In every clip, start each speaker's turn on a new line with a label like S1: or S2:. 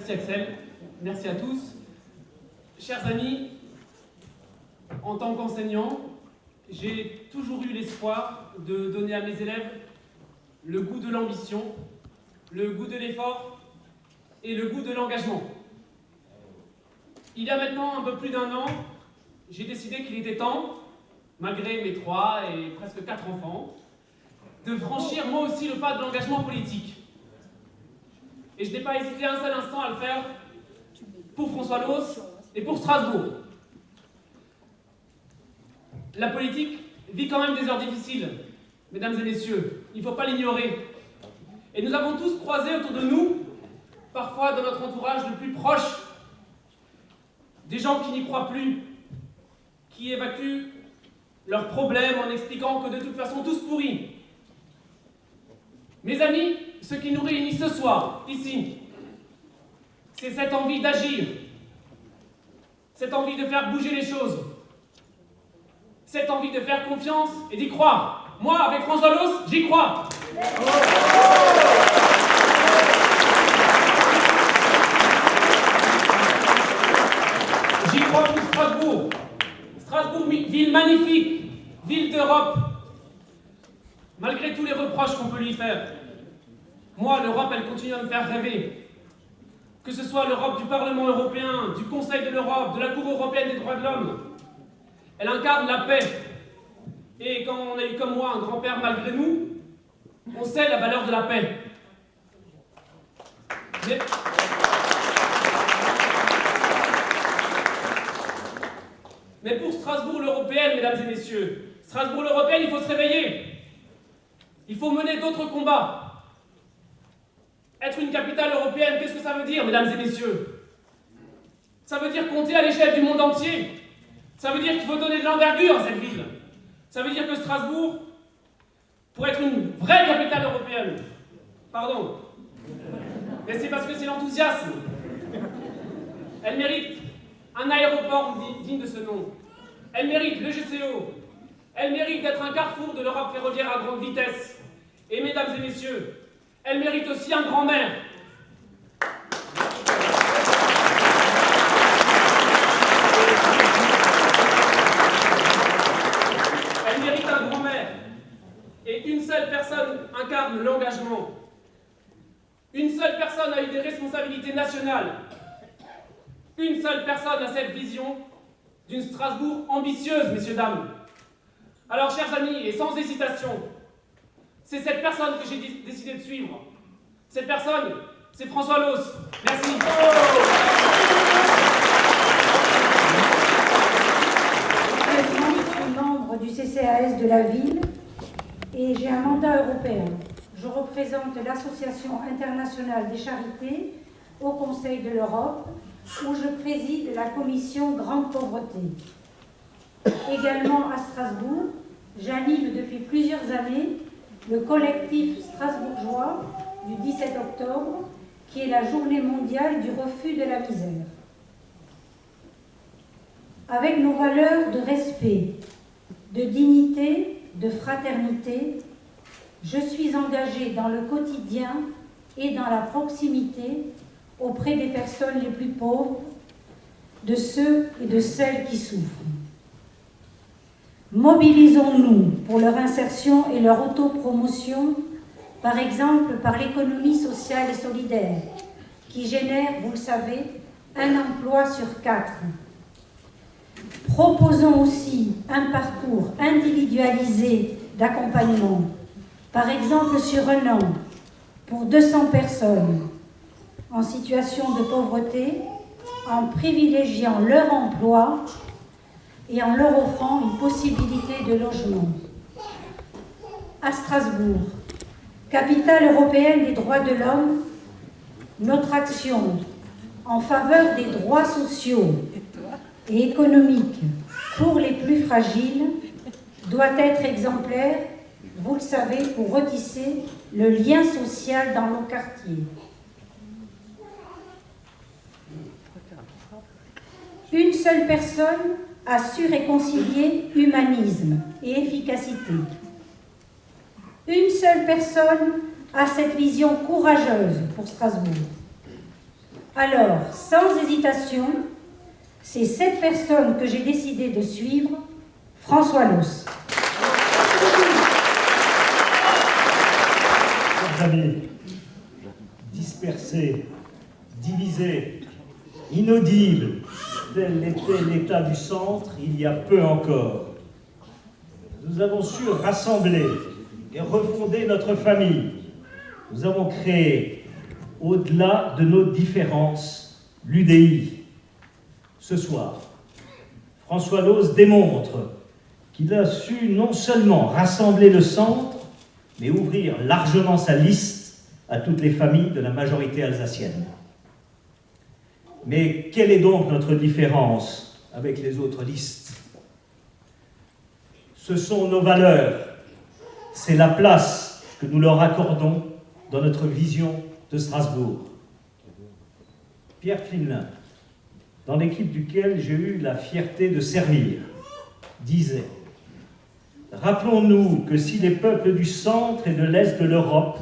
S1: Merci Axel, merci à tous. Chers amis, en tant qu'enseignant, j'ai toujours eu l'espoir de donner à mes élèves le goût de l'ambition, le goût de l'effort et le goût de l'engagement. Il y a maintenant un peu plus d'1 an, j'ai décidé qu'il était temps, malgré mes 3 et presque 4 enfants, de franchir moi aussi le pas de l'engagement politique. Et je n'ai pas hésité un seul instant à le faire pour François Loos et pour Strasbourg. La politique vit quand même des heures difficiles, mesdames et messieurs, il ne faut pas l'ignorer. Et nous avons tous croisé autour de nous, parfois dans notre entourage le plus proche, des gens qui n'y croient plus, qui évacuent leurs problèmes en expliquant que de toute façon tous pourris. Mes amis, ce qui nous réunit ce soir, ici, c'est cette envie d'agir, cette envie de faire bouger les choses, cette envie de faire confiance et d'y croire. Moi, avec François Loos, j'y crois. J'y crois pour Strasbourg. Strasbourg, ville magnifique, ville d'Europe. Malgré tous les reproches qu'on peut lui faire, moi, l'Europe, elle continue à me faire rêver. Que ce soit l'Europe du Parlement européen, du Conseil de l'Europe, de la Cour européenne des droits de l'homme, elle incarne la paix. Et quand on a eu comme moi un grand-père malgré nous, on sait la valeur de la paix. Mais pour Strasbourg l'européenne, mesdames et messieurs, Strasbourg l'européenne, il faut se réveiller. Il faut mener d'autres combats. Être une capitale européenne, qu'est-ce que ça veut dire, mesdames et messieurs? Ça veut dire compter à l'échelle du monde entier. Ça veut dire qu'il faut donner de l'envergure à cette ville. Ça veut dire que Strasbourg, pour être une vraie capitale européenne, pardon, mais c'est parce que c'est l'enthousiasme. Elle mérite un aéroport digne de ce nom. Elle mérite le GCO. Elle mérite d'être un carrefour de l'Europe ferroviaire à grande vitesse. Et mesdames et messieurs, elle mérite aussi un grand-maire. Elle mérite un grand-maire. Et une seule personne incarne l'engagement. Une seule personne a eu des responsabilités nationales. Une seule personne a cette vision d'une Strasbourg ambitieuse, messieurs, dames. Alors, chers amis, et sans hésitation, c'est cette personne que j'ai décidé de suivre. Cette personne, c'est François Loos. Merci.
S2: Je suis membre du CCAS de la ville et j'ai un mandat européen. Je représente l'Association internationale des charités au Conseil de l'Europe, où je préside la commission Grande Pauvreté. Également à Strasbourg, j'anime depuis plusieurs années le collectif strasbourgeois du 17 octobre, qui est la journée mondiale du refus de la misère. Avec nos valeurs de respect, de dignité, de fraternité, je suis engagée dans le quotidien et dans la proximité auprès des personnes les plus pauvres, de ceux et de celles qui souffrent. Mobilisons-nous pour leur insertion et leur autopromotion, par exemple par l'économie sociale et solidaire, qui génère, vous le savez, un emploi sur 4. Proposons aussi un parcours individualisé d'accompagnement, par exemple sur 1 an, pour 200 personnes en situation de pauvreté, en privilégiant leur emploi et en leur offrant une possibilité de logement. À Strasbourg, capitale européenne des droits de l'homme, notre action en faveur des droits sociaux et économiques pour les plus fragiles doit être exemplaire, vous le savez, pour retisser le lien social dans nos quartiers. Une seule personne a su réconcilier humanisme et efficacité. Une seule personne a cette vision courageuse pour Strasbourg. Alors, sans hésitation, c'est cette personne que j'ai décidé de suivre, François Loos.
S3: Chers amis, dispersés, divisés, inaudibles, tel était l'état du centre il y a peu encore, nous avons su rassembler et refonder notre famille. Nous avons créé, au-delà de nos différences, l'UDI. Ce soir, François Loos démontre qu'il a su non seulement rassembler le centre, mais ouvrir largement sa liste à toutes les familles de la majorité alsacienne. Mais quelle est donc notre différence avec les autres listes? Ce sont nos valeurs, c'est la place que nous leur accordons dans notre vision de Strasbourg. Pierre Flimelin, dans l'équipe duquel j'ai eu la fierté de servir, disait « Rappelons-nous que si les peuples du centre et de l'est de l'Europe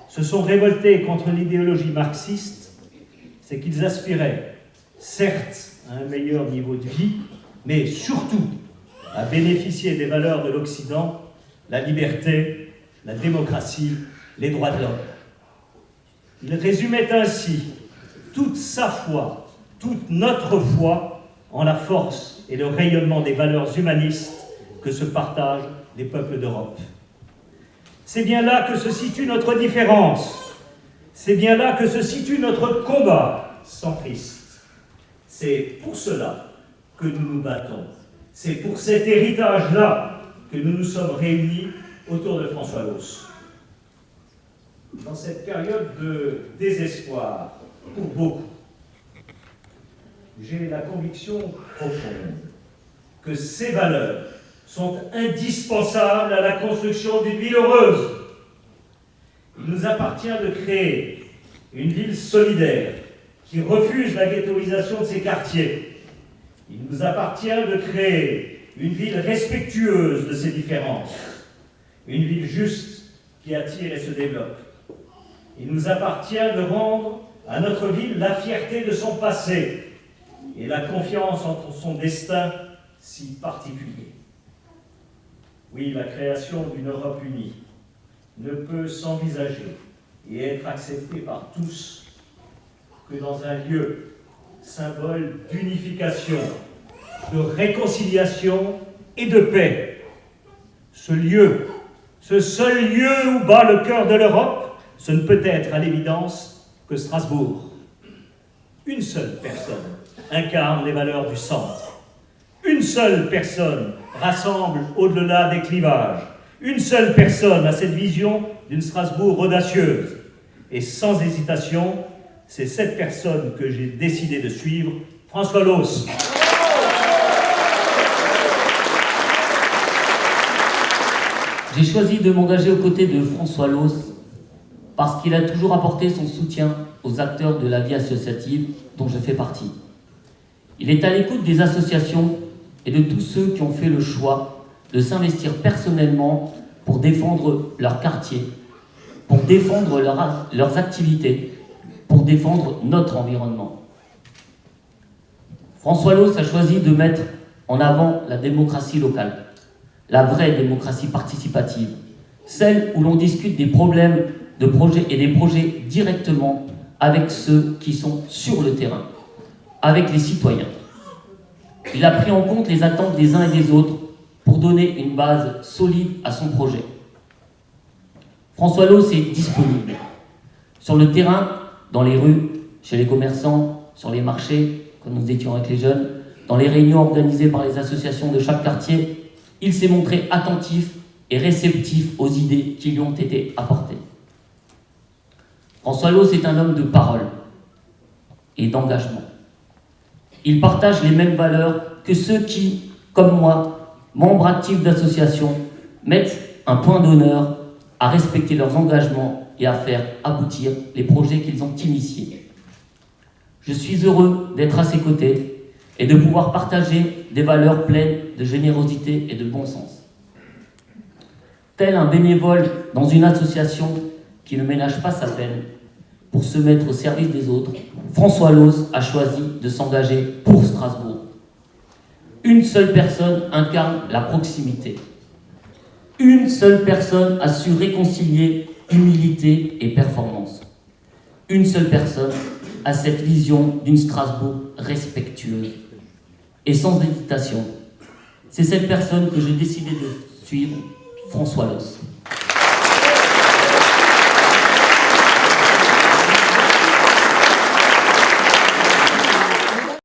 S3: se sont révoltés contre l'idéologie marxiste, c'est qu'ils aspiraient, certes, à un meilleur niveau de vie, mais surtout à bénéficier des valeurs de l'Occident, la liberté, la démocratie, les droits de l'homme. » Il résumait ainsi toute sa foi, toute notre foi en la force et le rayonnement des valeurs humanistes que se partagent les peuples d'Europe. C'est bien là que se situe notre différence, c'est bien là que se situe notre combat centriste. C'est pour cela que nous nous battons, c'est pour cet héritage-là que nous nous sommes réunis autour de François Loos. Dans cette période de désespoir pour beaucoup, j'ai la conviction profonde que ces valeurs sont indispensables à la construction d'une ville heureuse. Il nous appartient de créer une ville solidaire qui refuse la ghettoisation de ses quartiers. Il nous appartient de créer une ville respectueuse de ses différences, une ville juste qui attire et se développe. Il nous appartient de rendre à notre ville la fierté de son passé et la confiance entre son destin si particulier. Oui, la création d'une Europe unie ne peut s'envisager et être acceptée par tous que dans un lieu, symbole d'unification, de réconciliation et de paix. Ce lieu, ce seul lieu où bat le cœur de l'Europe, ce ne peut être à l'évidence que Strasbourg. Une seule personne incarne les valeurs du centre. Une seule personne rassemble au-delà des clivages. Une seule personne a cette vision d'une Strasbourg audacieuse. Et sans hésitation, c'est cette personne que j'ai décidé de suivre, François Loos.
S4: J'ai choisi de m'engager aux côtés de François Loos parce qu'il a toujours apporté son soutien aux acteurs de la vie associative dont je fais partie. Il est à l'écoute des associations et de tous ceux qui ont fait le choix de s'investir personnellement pour défendre leur quartier, pour défendre leurs activités, pour défendre notre environnement. François Loos a choisi de mettre en avant la démocratie locale, la vraie démocratie participative, celle où l'on discute des problèmes de projets et des projets directement avec ceux qui sont sur le terrain, avec les citoyens. Il a pris en compte les attentes des uns et des autres pour donner une base solide à son projet. François Loos est disponible sur le terrain, dans les rues, chez les commerçants, sur les marchés, quand nous étions avec les jeunes, dans les réunions organisées par les associations de chaque quartier. Il s'est montré attentif et réceptif aux idées qui lui ont été apportées. François Loos est un homme de parole et d'engagement. Il partage les mêmes valeurs que ceux qui, comme moi, membres actifs d'associations, mettent un point d'honneur à respecter leurs engagements et à faire aboutir les projets qu'ils ont initiés. Je suis heureux d'être à ses côtés et de pouvoir partager des valeurs pleines de générosité et de bon sens. Tel un bénévole dans une association qui ne ménage pas sa peine, pour se mettre au service des autres, François Loos a choisi de s'engager pour Strasbourg. Une seule personne incarne la proximité. Une seule personne a su réconcilier humilité et performance. Une seule personne a cette vision d'une Strasbourg respectueuse et sans hésitation. C'est cette personne que j'ai décidé de suivre, François Loos.